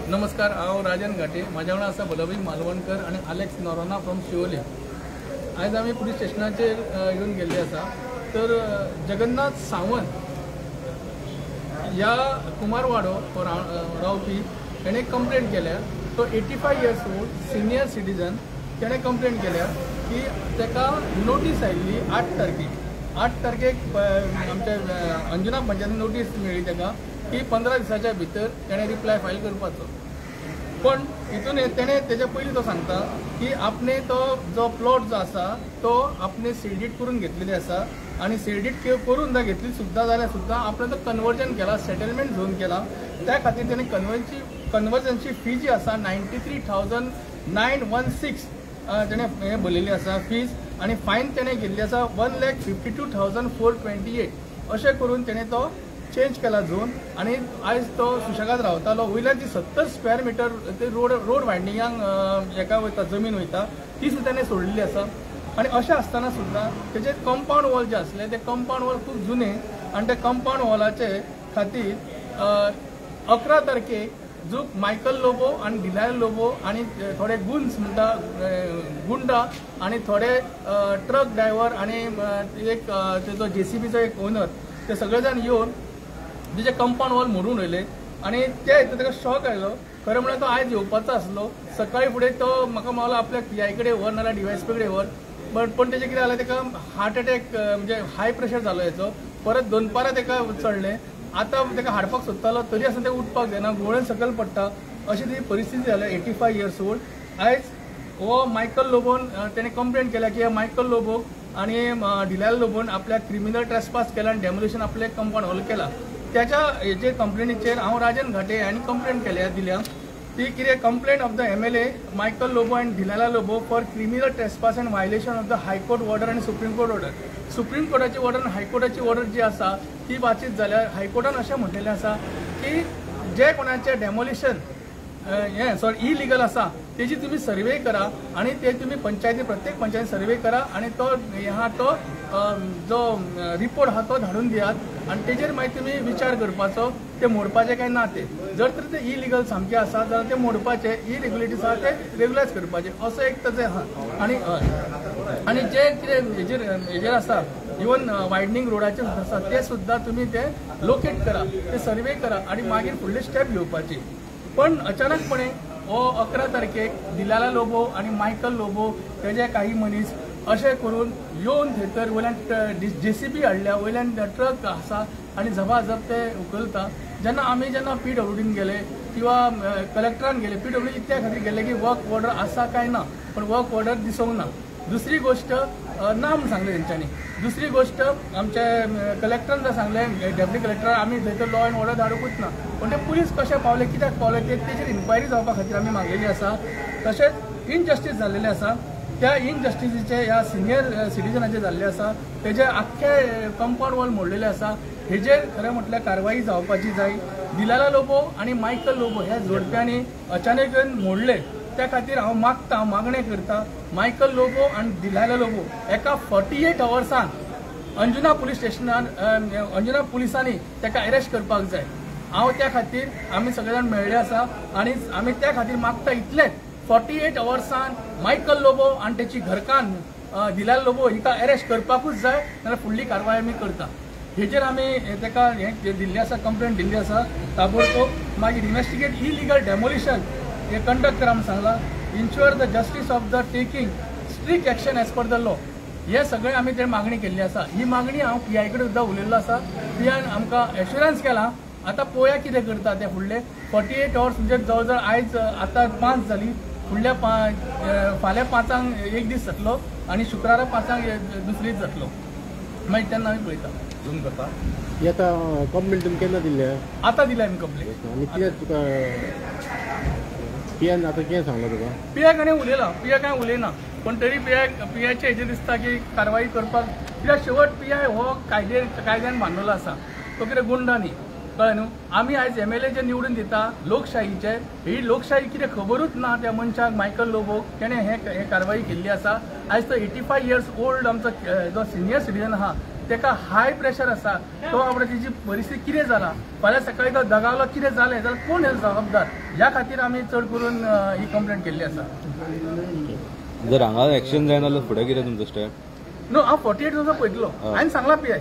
नमस्कार, हांव राजन घाटे. म्हाज्या वांगडा आसा बलवीर मालवणकर आनी आलेक्स नोरोना फ्रॉम शिवोले. आयज आमी पुलीस स्टेशनाचेर येवन गेल्ले आसा. तर जगन्नाथ सावंत ह्या कुमारवाडो रावपी ताणें कंप्लेंट केल्या. तो 85 इयर्स ओल्ड सिनियर सिटीजन. ताणें कंप्लेंट केल्या की ताका नोटीस आयिल्ली 8 तारखेक आमच्या अंजुना पंचायतीन नोटीस मेळ्ळी ताका की 15 दिसाच्या भितर ताणें रिप्लाय फायल करपाचो. पण हितून ताणें तेच्या पयलीं तो सांगता की आपणे तो जो प्लॉट जो आसा तो आपणे सीडीट करून घेतलेली आसा आनी सीडीट करून घेतली सुद्दां जाल्यार सुद्दां आपणे तो कन्वर्जन केला, सेटलमेंट झोन केला. त्या खातीर ताणें कन्वर्जनची फी जी आसा 93,916 ताणें हें भरलेली आसा फीज. आनी फायन ताणें घेतली आसा 1,52,428. अशें करून ताणें तो चेंज केला झोन. आनी आयज तो सुशेगाद रावतालो. वयल्यान जी 70 स्क्वेअर मिटर ते रोड वायडिंगाक हेका वयता, जमीन वयता, ती सुद्दां ताणें सोडलेली आसा. आनी अशें आसतना सुद्दां तेजें कंपाऊंड वॉल जें आसलें तें कंपाऊंड वॉल खूब जुनें आनी त्या कंपाऊंड वॉलाचे खातीर 11 तारखेक जो मायकल लोबो आनी डिलायल लोबो आनी थोडे गुन्स म्हणटा गुंडा आनी थोडे ट्रक ड्रायव्हर आनी एक तेजो JCBचो एक ओनर, ते सगळे जाण येवन तिचे कंपाऊंड वॉल मोडून वयले. आनी ते हितून ताका शॉक आयलो. खरें म्हळ्यार तो आयज येवपाचो आसलो. सकाळी फुडें तो म्हाका म्हणलो आपल्या PI कडेन व्हर नाल्यार DYSP कडेन व्हर. पण तेजें कितें जालें, ताका हार्ट अटॅक म्हणजे हाय प्रेशर जालो हेचो. परत दनपारां ताका चडलें. आतां ताका हाडपाक सोदतालो तरी आसून तें उठपाक जायना, घुंवळेन सकयल पडटा. अशी ती परिस्थिती जाल्या. 85 इयर्स ओल्ड. आयज हो मायकल लोबोन ताणें कंप्लेंट केल्या की मायकल लोबोक आनी डिलायल लोबोन आपल्या क्रिमिनल ट्रेसपास केला आनी डेमोलिशन आपले कंपाऊंड हॉल केला. त्याच्या हेचे कंप्लेनीचेर हांव राजन घाटे हांणी कंप्लेंट दिल्या. ती कितें complaint of the MLA Michael Lobo and Delilah Lobo for criminal trespass and violation of the high court order आनी सुप्रीम कोर्ट ऑर्डर. सुप्रीम कोर्टाची ऑर्डर आनी हायकोर्टाची ऑर्डर जी आसा ती वाचीत जाल्यार हायकोर्टान अशें म्हटलेलें आसा की जे कोणाचे डेमोलिशन इलिगल आसा तेजी तुम्ही सर्वे करा आणि ते तुम्ही प्रत्येक पंचायती सर्वे करा आणि तो जो रिपोर्ट हा तो धाडून दियात आणि तेजेर मागीर तुम्ही विचार करपाचो ते मोडपाचे काय ना ते. जर तर ते इलिगल सामके आसा जाल्यार ते मोडपाचे, इरेग्युलेटीज आसा ते रेग्युलायज करपाचे असो एक ताचें आहा. आणि जे कितें हेजेर आसा इवन वायडनींग रोडाचेर आसा ते सुद्दां तुम्ही ते लोकेट करा, ते सर्वे करा आणि मागीर फुडले स्टेप घेवपाचे. पण अचानकपणे 11 तारखेक डिलाला लोबो आणि मायकल लोबो तेजे काही मनीस अशें करून येवन थंयसर वयल्यान JCB हाडल्या, वयल्यान ट्रक आसा आनी झपाझप ते उखलता. जेन्ना PWDन गेले किंवा कलेक्टरान गेले, PWD इतल्या खातीर गेले की वर्क ऑर्डर आसा काय ना, पण वर्क ऑर्डर दिसूंक ना. दुसरी गोष्ट नाम सांगले तेंच्यांनी. दुसरी गोष्ट आमचे कलेक्टरान जर सांगलें डेप्युटी कलेक्टर आमी थंयसर लॉ एंड ऑर्डर धाडूंकूच ना, पण ते पुलीस कशें पावले, कित्याक पावले तेजेर इन्क्वायरी जावपा खातीर आमी मागलेली आसा. तशेंच इनजस्टीस जाल्लेले आसा. त्या इनजस्टिसीचे ह्या सिनियर सिटीजनाचे जाल्ले आसा. तेजे आख्खे कंपाऊंड वॉल मोडलेले आसा. हेजेर खरें म्हटल्यार कारवाई जावपाची जाय. डिलाला लोबो आनी मायकल लोबो ह्या जोडप्यांनी अचानक मोडले. त्या खातीर हांव मागणें करता मायकल लोबो आनी डिलाला लोबो एका 48 अवर्सान अंजुना पुलीस स्टेशनान अंजुना पुलिसांनी ताका अरेस्ट करपाक जाय. हांव त्या खातीर आमी सगळे जाण मेळ्ळे आसा आनी आमी त्या खातीर मागता इतलेंच 48 अवर्सान मायकल लोबो आनी तेची घरकान डिलाला लोबो हिका अरेस्ट करपाकूच जाय, नाल्यार फुडली कारवाय आमी करता. हेजेर आमी ताका हें दिल्ली आसा, कंप्लेंट दिल्ली आसा. ताबडतोब मागीर इन्व्हेस्टिगेट इलिगल डेमोलिशन हे कंडक्ट करा म्हणून सांगला. Ensure the justice of the taking strict action as per the law. हे सगळे आमी ते मागणी केल्ली आसा. ही मागणी हांव PI कडेन सुद्दां उलयल्लो आसा. PIन आमकां एश्युरन्स केला. आतां पळोवया कितें करता ते फुडले 48 अवर्स म्हणजे जवळ आयज आतां 5 जाली, फुडल्या फाल्यां 5 एक दीस जातलो आनी शुक्रारा 5 दुसरी दीस जातलो. मागीर तेन्ना आमी पळयता झूम करता. आतां कंप्लेंट तुमी केन्ना दिल्या? आतां दिल्या आमी कंप्लेंट. आनी कितें तुका PIन आतां कितें सांगलां तुका? PI कडेन उलयलां. PI कांय उलयना, पण तरी PIचे हेजेर दिसता की कारवाई करपाक. कित्याक शेवट PI हो कायद्यान बांदलेलो आसा. तो कितें गुंडा न्ही, कळ्ळें न्हू. आमी आयज MLA जे निवडून दिता लोकशाहीचे, ही लोकशाही कितें खबरूच ना त्या मनशाक मायकल लोबोक. तेणें हे कारवाई केल्ली आसा. आयज तो 85 इयर्स ओल्ड आमचो जो सिनियर सिटीजन आहा तेका हाय प्रेशर आसा तो आपण त्याची परिस्थिती कितें जाला फाल्यां सकाळी तो दगावलो कितें जालें जाल्यार कोण हे जबाबदार ह्या खातीर आमी चड करून ही कंप्लेंट केल्ली आसा. जर हांगा एक्शन जायना जाल्यार फुडें कितें तुमचो स्टेप? नो हांव 48 वर्सां पळयतलो. हांवें सांगलां पी आय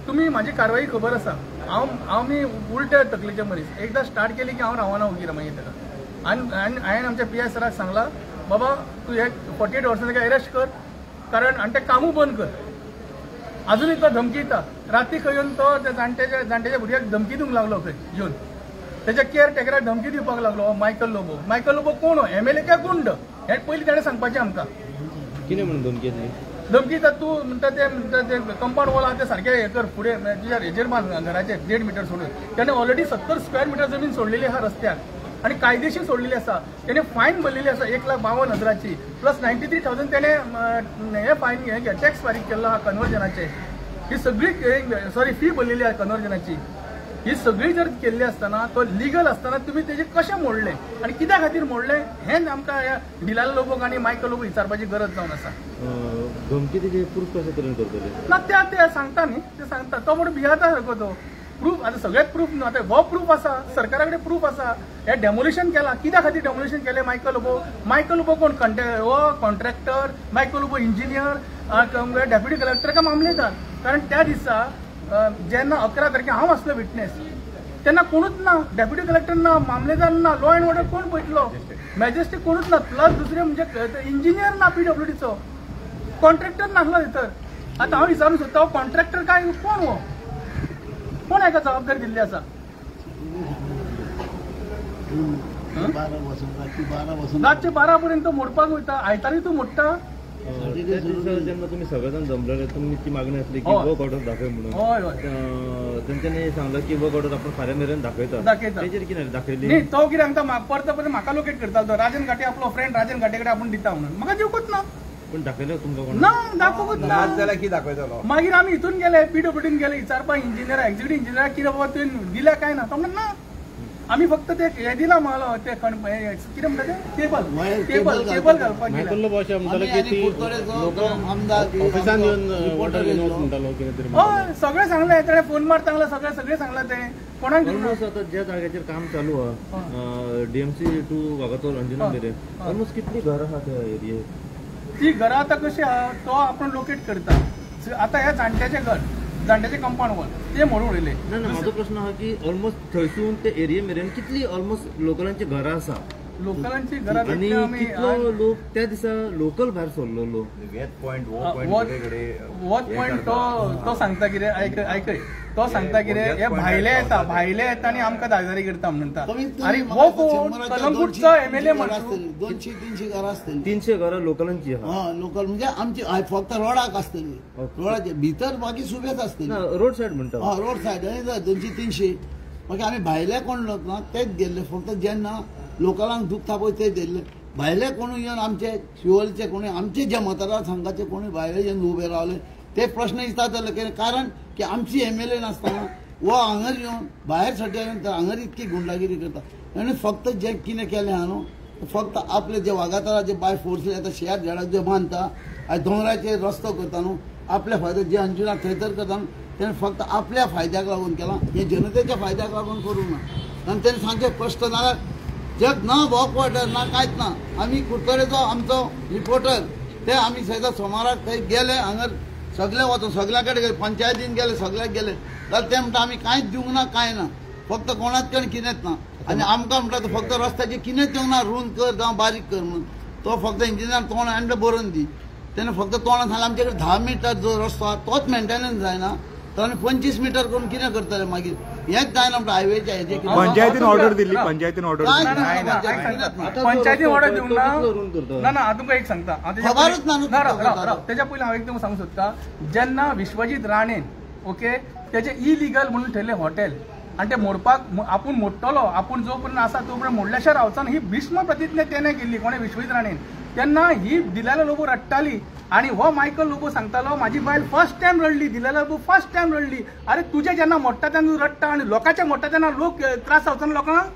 तुम्ही माझी कारवाई खबर आसा. हांव मी उलटे तकलेचे मनीस एकदा स्टार्ट केली की हांव रावना उगी मागीर तेका. आनी हांवें आमच्या पी आय सराक सांगला बाबा तू हे 48 वर्सां तेका अरेस्ट कर कारण आनी तें कामूय बंद कर. अजूनय तो धमकीता राती खंय येवन तो जाणट्याच्या भुरग्याक धमकी दिवंक लागलो खंय येवन त्याच्या केअर टेकराक धमकी दिवपाक लागलो. मायकल लोबो कोण MLA काय गुंड हे पयलीं ताणें सांगपाचें आमकां. कितें म्हणून धमकी येतली? धमकी तर तू म्हणटा ते कंपाऊंड वॉल आहा ते सारखे हे कर फुडें तुज्या हेजेर बांद घराचे 1.5 मीटर सोडून. त्याने ऑलरेडी 70 स्क्वेअर मीटर जमीन सोडलेली आहा रस्त्याक आणि कायदेशीर सोडलेली आसा. त्याने फायन भरलेली आसा 1,52,000 प्लस 93,000 त्याने हे फायन हे टॅक्स फारीक केल्लो आहा कन्वर्जनाचे. ही सगळी फी भरलेली आहे कन्वर्जनाची. ही सगळी जर केल्ली असताना तो लिगल असताना तुम्ही तेजे कशें मोडले आणि कित्या खातीर मोडले हें आमकां ह्या डिलाल लोबोक आनी मायकल लोबोक विचारपाची गरज जावन आसा. धमकी तेजे प्रूफ कशें तरेन करतले? ना ते सांगता न्ही ते सांगता तो म्हणून भियाता सारको तो प्रूफ. आतां सगळेच प्रूफ न्हू आतां हो प्रूफ आसा सरकारा कडेन प्रूफ आसा. हे डेमोलिशन केला कित्या खातीर डेमोलिशन केलें मायकल लोबो कोण हो contractor Michael Lobo engineer deputy collector काय मामलेदार. कारण त्या दिसा जेन्ना 11 तारखेक हांव आसलो विटनेस तेन्ना कोणूच ना. डेप्युटी कलेक्टर ना मामलेदार ना लॉ अँड ऑर्डर कोण पळयतलो मॅजेस्टिक कोणूच ना. प्लस दुसरे म्हणजे इंजिनियर ना PWDचो कॉन्ट्रॅक्टर नासलो भितर. आतां हांव विचारूंक सोदता हो कॉन्ट्रॅक्टर काय कोण हो कोण हाका जबाबदारी दिल्ली आसा? रातचे 12 पर्यंत मोडपाक वयता आयतारी तूं मोडटा. जेन्ना तुमी सगळेजाण जमलेले तुमी ती मागणी आसली की वर्क ऑर्डर दाखय म्हणून. हय तेंच्यांनी सांगलें की वर्क ऑर्डर आपण फाल्यां मेरेन दाखयता. तेजेर कितें दाखयली? न्ही तो कितें सांगता परत म्हाका लोकेट करता तो राजन घाटे आपलो फ्रेंड राजन घाटे कडेन आपूण दिता म्हणून. म्हाका दिवकूच ना. पण दाखयलो तुमकां कोण? ना दाखोवूच ना. जाल्यार कितें दाखयतलो? मागीर आमी हितून गेले PWDन गेले विचारपाक इंजिनियर एक्झिक्युटिव्ह इंजिनियर कितें बाबा तुवें दिल्या काय ना. तो म्हणटा ना आमी फक्त ते हे दिला म्हाका ते कितें म्हणटा ते केबल घालपाक मायकल लोबो अशें म्हणटालो की ती ऑफिसान येवन वॉटर घेवन म्हणटालो कितें तरी. हय सगळें सांगलें ताणें फोन मार सांगला सगळें सांगलां तें कोणाक ऑलमोस्ट आतां ज्या जाग्याचेर काम चालू आहा DMC टू वागातोर अंजुना मेरेन ऑलमोस्ट कितली घरां आहा त्या एरियेक? ती घरां आतां कशी आहा तो आपण लोकेट करता. आतां हे जाणट्याचे कंपाऊंड वॉल ते मोडून उडयले. ना म्हाजो प्रश्न आहा की ऑलमोस्ट थंयसून ते एरिये मेरेन कितली ऑलमोस्ट लोकलांची घरां आसा लोकलांची घरां आनी कितलो लोक त्या दिसा लोकल भायर सरलो. वॉच पॉयंट तो सांगता कितें आयकय तो सांगता कितें हे भायले येता आनी आमकां दावेदारी करता म्हणटा. आनी हो कोण कलंगूटचो MLA म्हणटा 200-300 घरां आसतली. 300 घरां लोकलांची आहा. लोकल म्हणजे आमची फक्त रोडाक आसतली. रोडाचे भितर बाकी सुबेज आसतली. रोड सायड म्हणटा. रोड सायड 200-300 मागीर आमी भायले कोण लोक ना तेच गेल्ले. फक्त जेन्ना लोकलांक दुखता पळय ते गेल्ले. भायले कोणूय येवन आमचे शिवोलचे कोणी आमचे जे मतदार संघाचे कोणी भायले येवन उबे रावले ते प्रश्न विचारतले. कारण की आमची MLA नासतना वो हांगर येवन भायर सट्या येवन हांगर इतकी गुंडागिरी करता. आनी फक्त जे कितें केलें हा न्हू फक्त आपले जे वागातोराचे बाय फोर्स येता शेयर झाडाक जे बांदता आयज दोंगराचेर रस्तो करता न्हू आपल्या फायद्याक जे अंजुना थंयसर करता न्हू तेणें फक्त आपल्या फायद्याक लागून केलां. हे जनतेच्या फायद्याक लागून करूंक ना. आनी तेणें सांगचें स्पश्ट नाल्यार जग ना वॉक वॉटर ना कांयच ना. आमी कुडतरेचो आमचो रिपोर्टर ते आमी सयता सोमाराक थंय गेले हांगर सगळे वचून सगळ्या कडेन गेले पंचायतीन गेले सगळ्याक गेले जाल्यार ते म्हणटा आमी कांयच दिवंक ना कांय ना फक्त कोणाच कडेन कितेंच ना. आनी आमकां म्हणटा फक्त रस्त्याचेर कितेंच दिवंक ना रूंद कर जावं बारीक कर म्हणून. तो फक्त इंजिनियर तोंड आनी बरोवन दी. तेणें फक्त तोंडान सांगलें आमचे कडेन 10 मीटर जो रस्तो आहा तोच मेंटेनन्स जायना तर आमी 25 मीटर करून कितें करतले मागीर हेच जायना म्हणटा हायवेच्या हेजे. पंचायतीन ऑर्डर दिल्ली पंचायतीन ऑर्डर पंचायतीन ऑर्डर दिवंक ना. ना हांव तुमकां एक सांगता तेच्या पयलीं हांव एक तुमकां सांगूंक सोदता. जेन्ना विश्वजीत राणेन ओके तेजे इलिगल म्हणून ठरलें हॉटेल आनी ते मोडपाक आपूण मोडटलो आपूण जो पर्यंत आसा तो पर्यंत मोडल्या शिवाय रावचा ही भीष्म प्रतिज्ञा तेणें केल्ली कोणे विश्वजीत राणेन. तेन्ना ही दिलाला लोबो रडटाली आणि हो मायकल लोबो सांगतालो माझी बायल फर्स्ट टाइम रडली दिलाला लोबो फर्स्ट टाइम रडली. अरे तुझे जेन्ना मोडटा तेन्ना रडटा आणि लोकांचे मोडटा तेन्ना लोक त्रास जावचो ना लोकांक.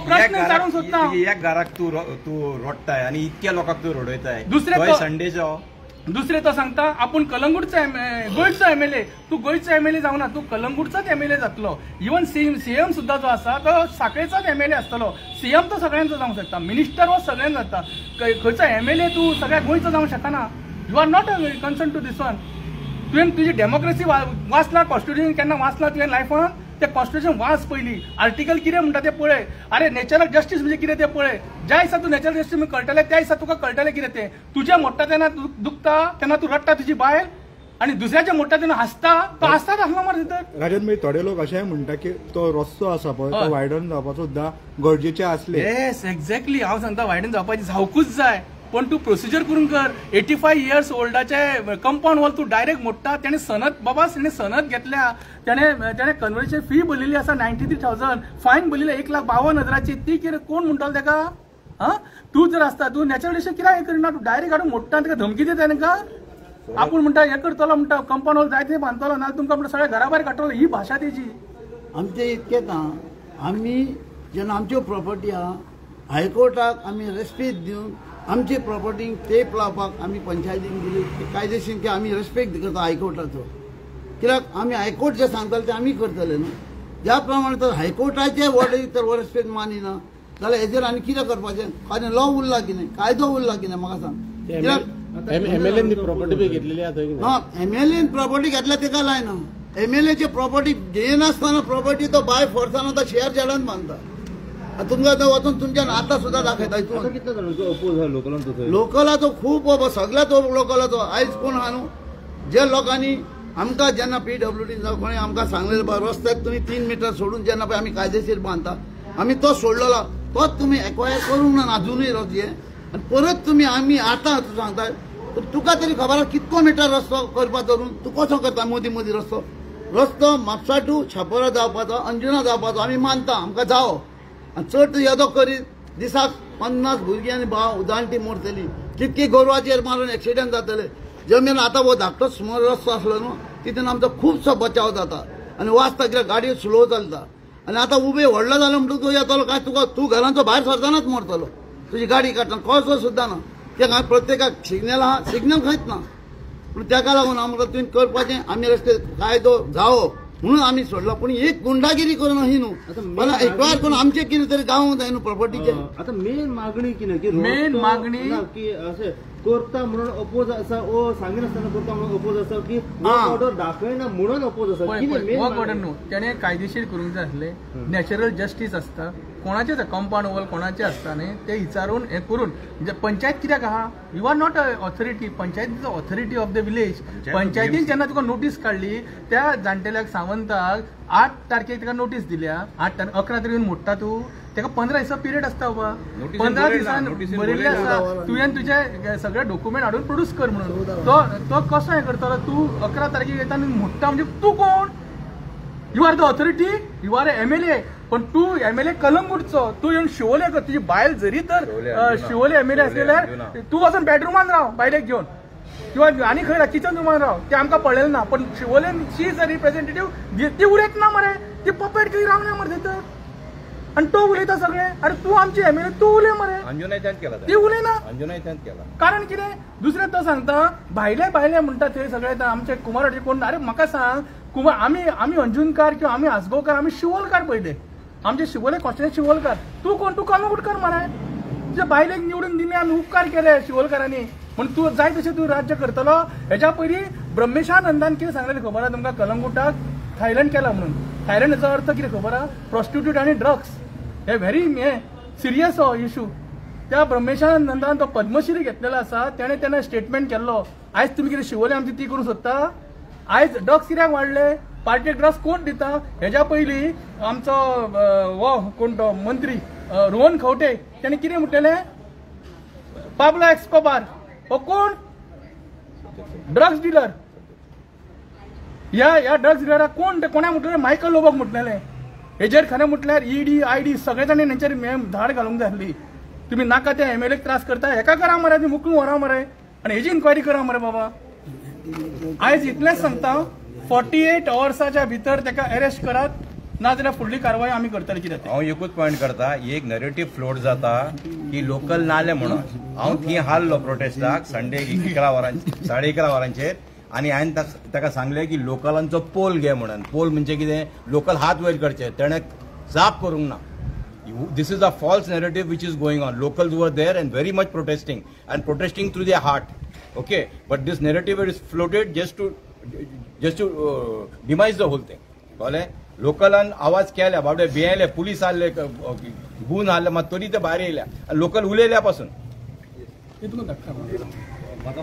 प्रश्न विचारूंक सोदता एक घराक तू रोडटाय आणि इतक्या लोकांक तू रडयताय दुसरे संडेचो दुसरे तो सांगता आपण कलंगूटचो गोंयचो एमएलए, तू गोंयचो एमएलए जावना, तू कलंगूटचोच एमएलए जातलो. इवन सीएम सुद्धा जो आसा तो साखळेचोच एमएलए आसतलो. सीएम तो सगळ्यांचो जावंक शकता, मिनिस्टर हो सगळ्यांक जाता. खंयचो एमएलए तू सगळ्या गोंयचो जावंक शकना. You are not concern to this one. तुवें तुजी डेमोक्रेसी वाचला, कॉन्स्टिट्युशन केन्ना वाचला तुवें लायफान? ते कॉन्स्टिट्युशन वाच पयली, आर्टिकल कितें म्हणटा ते पळय. अरे नॅचरल जस्टीस म्हणजे कितें ते पळय. ज्या दिसा तू नॅचरल जस्टीस कळटलें त्या दिसा तुका कळटलें कितें तें. तुजें मोडटा तेन्ना दुखता, तेन्ना तू रडटा तुजी बायल, आणि दुसऱ्याच्या मोडटा तेन्ना हसता. तो हसतात आसलो मरे भितर. राजन भाई, थोडे लोक अशेंय म्हणटा की तो रस्तो आसा पळय तो वायडन जावपाचो सुद्दां गरजेचे आसले. Yes, exactly. हांव सांगता वायडन जावपाची जावकूच जाय, पण तू प्रोसिजर करून कर. 85 इयर्स ओल्डाचे कंपाऊंड वॉल तू डायरेक्ट मोडटा. त्याने सनद बाबा सनद घेतल्या, त्याने कन्वर्शन फी भरलेली आसा 93,000, फायन भरलेली 1,52,000ची. ती कितें कोण म्हणटालो तेका? हा, तू जर आसता तू नॅचरल कित्याक हे करना? तू डायरेक्ट हाडून मोडटा, तेका धमकी दिता तेका. आपूण म्हणटा हे करतलो, म्हणटा कंपाऊंड वॉल जाय ते बांदतलो, नाल्यार तुमकां सगळ्या घरा भायर काडटलो. ही भाशा तेजी. आमचे इतकेंच आहा, आमी जेन्ना आमच्यो प्रॉपर्टी आहा हायकोर्टाक आमी रेस्पेक्ट दिवन आमची प्रॉपर्टी टेप लावपाक आमी पंचायतीक दिली. कायदेशीर की आमी रेस्पेक्ट करता हायकोर्टाचो. कित्याक आमी हायकोर्ट जे सांगताले ते आमी करतले न्हू. ज्या प्रमाणे तर हायकोर्टाचे वर्ड तर रेस्पेक्ट मानिना जाल्यार हेजेर आनी कितें करपाचें? कारण लॉ उरला कितें, कायदो उरला कितें म्हाका सांग. कित्याक एमएलएन प्रॉपर्टी बी घेतलेली आहा. एमएलएन प्रॉपर्टी घेतल्या तेका लायना. एमएलएची प्रॉपर्टी घेयनासतना प्रॉपर्टी तो बाय फोर्सान तो शेअर चेडान बांदता. तुमकां तो वचून तुमच्यान आतां सुद्दां दाखयता. कितल्या जाणांचो अपोज आहा लोकलांचो? लोकलाचो खूब सगळ्याच लोकलाचो. आयज कोण आहा न्हू, जे लोकांनी आमकां जेन्ना PWD जावं कोणी आमकां सांगलेलें पळय रस्त्याक तुमी 3 मिटर सोडून जेन्ना पळय आमी कायदेशीर बांदता, आमी तो सोडलेलो तोच तुमी एक्वायर करूंक ना अजुनूय रस्ते. आनी परत तुमी आमी आतां सांगता तुका तरी खबर आहा कितको मिटर रस्तो करपा धरून तूं कसो करता मदीं मदीं रस्तो म्हापसा टू छापोरा जावपाचो, अंजुना जावपाचो आमी मानता, आमकां जावो. आनी चड येदो करीत दिसाक 50 भुरगीं आनी जाणटी मोडटलीं. कितकी गोरवाचेर मारून एक्सिडेंट जातले. जमीन आतां वो धाकटो स्मॉल रस्तो आसलो न्हू, तितून आमचो खुबसो बचाव जाता आनी वाचता कित्याक गाडयो स्लो चलता. आनी आतां उबे व्हडलो जालो म्हणटकूच तूं येतलो काय तुका तूं घरांचो भायर सरतानाच मरतलो. तुजी गाडी काडटना कसो सुद्दां ना. कित्याक हांवें प्रत्येकाक सिग्नल आहा, सिग्नल खंयच ना. पूण तेका लागून आमकां तुवें करपाचें आमी रस्ते कायदो जावो म्हणून आमी सोडला. पूण एक गुंडागिरी करून ही न्हू, मला एक्वायर करून आमचे कितें तरी गावूंक जाय न्हू प्रॉपर्टीचे. आता मेन मागणी कितें की मेन मागणी की अशें करता म्हणून अपोज आसा ओ सांगिनासतना करता म्हणून अपोज आसा की वर्क ऑर्डर दाखयना म्हणून अपोज आसा. वर्क ऑर्डर न्हू, त्याने कायदेशीर करूंक जाय आसले. नॅचरल जस्टीस आसता, कोणाचेच कंपाऊंड वॉल कोणाचे आसता न्ही, ते विचारून हे करून पंचायत कित्याक आहा? You are not authority. Panchayat is authority of the village. पंचायतीन जेन्ना तुका नोटीस काडली त्या जाणटेल्याक सावंताक 8 तारखेक ताका नोटीस दिल्या. 11 तारखेक मोडटा तूं, तेका 15 दिसा पिरियड आसता बाबा. 15 दिसान बरयल्ले आसा तुवें तुजे सगळे डॉक्युमेंट हाडून प्रोड्यूस कर म्हणून. तो कसो हे करतलो? तूं 11 तारखेक येता आनी मोडटा म्हणजे तूं कोण? You are the authority, you are MLA. पण तू एमएलए कलंगूटचो, तू येऊन शिवोले कर. तुझी बायल जरी तर शिवोले एमएलए असलेल्यार तू वचून बेडरुमान राव बायलेक घेवन, किंवा आनी खंय किचन रुमान राव. ते आमकां पळयलें ना. पण शिवोले शी इज अ रिप्रेझेंटेटिव्ह, ती उलयत ना मरे. ती पपेट खंय रावना मरे थंय. आणि तो उलयता सगळे. अरे तू आमची एमएलए, तू उलय मरे. ती उलयना. कारण कितें? दुसरें तो सांगता भायले भायले म्हणटा थंय सगळे आमचे कुमारवाडीचे कोण. अरे म्हाका सांग, आमी अंजुनकार किंवा आमी आसगांवकार आमी शिवोलकार पळयले. आमचे शिवोले कॉन्स्टिट्युएंसी शिवोलकार. तू कोण? तू कलंगूटकार मरे. तुझ्या बायलेक निवडून दिले आमी, उपकार केले शिवोलकारांनी. म्हणून तू जाय तशें तू राज्य करतलो. हेच्या पयलीं ब्रह्मेशानंदान कितें सांगलेलें खबर आहा तुमकां? कलंगूटाक थायलंड केला म्हणून. थायलंडाचो अर्थ कितें खबर आहा? प्रॉस्टिट्यूट आनी ड्रग्स. हे व्हेरी सिरियस हो इशू. त्या ब्रह्मेशानंदान तो पद्मश्री घेतलेलो आसा. तेणें तेन्ना स्टेटमेंट केल्लो. आयज तुमी कितें शिवोले आमची ती करूंक सोदता? आयज ड्रग्स कित्याक वाडले? पार्टी ड्रग्स कोण दिता? हेच्या पयलीं आमचो वो कोण तो मंत्री रोहन खंवटे तेणें कितें म्हटलेलें? पाब्लो एस्कोबार हो कोण? Drugs dealer. ह्या ड्रग्स डिलराक कोण? कोणा म्हटलेलें? मायकल लोबोक म्हटलेलें. हेजेर खरें म्हटल्यार ED ID सगळे जाणी हेंचेर धाड घालूंक जाय आसली. तुमी नाका त्या एमएलएक त्रास करता, हेका करा मरे, तुमी मुकून व्हरा मरे आनी हेजी इन्क्वायरी करा मरे बाबा. आयज इतलेंच सांगता, 48 अवर्साच्या भितर ताका अरेस्ट करात. नाजाल्यार फुडली कारवाय आमी करतले कितें तें. हांव एकूच पॉयंट करता, एक नरेटिव्ह फ्लोट जाता की लोकल नाले म्हणून हांव थंय हारलो प्रोटेस्टाक संडे 11:30 वरांचेर आनी हांवें ताका सांगलें की लोकलांचो पोल घे म्हणून. पोल म्हणजे कितें, लोकल हात वयर करचे, तेणें जाप करूंक ना. This is a false narrative which is going on. Locals were there and very much protesting through their heart. Okay, but this narrative is floated just to demise the whole thing. कळ्ळें? लोकलान आवाज केल्या, बाबडे भियेले, police हाडले, गुण हाडले, मात तरी ते भायर येयल्या. लोकल उलयल्या पासून. इतकूच धाकटा.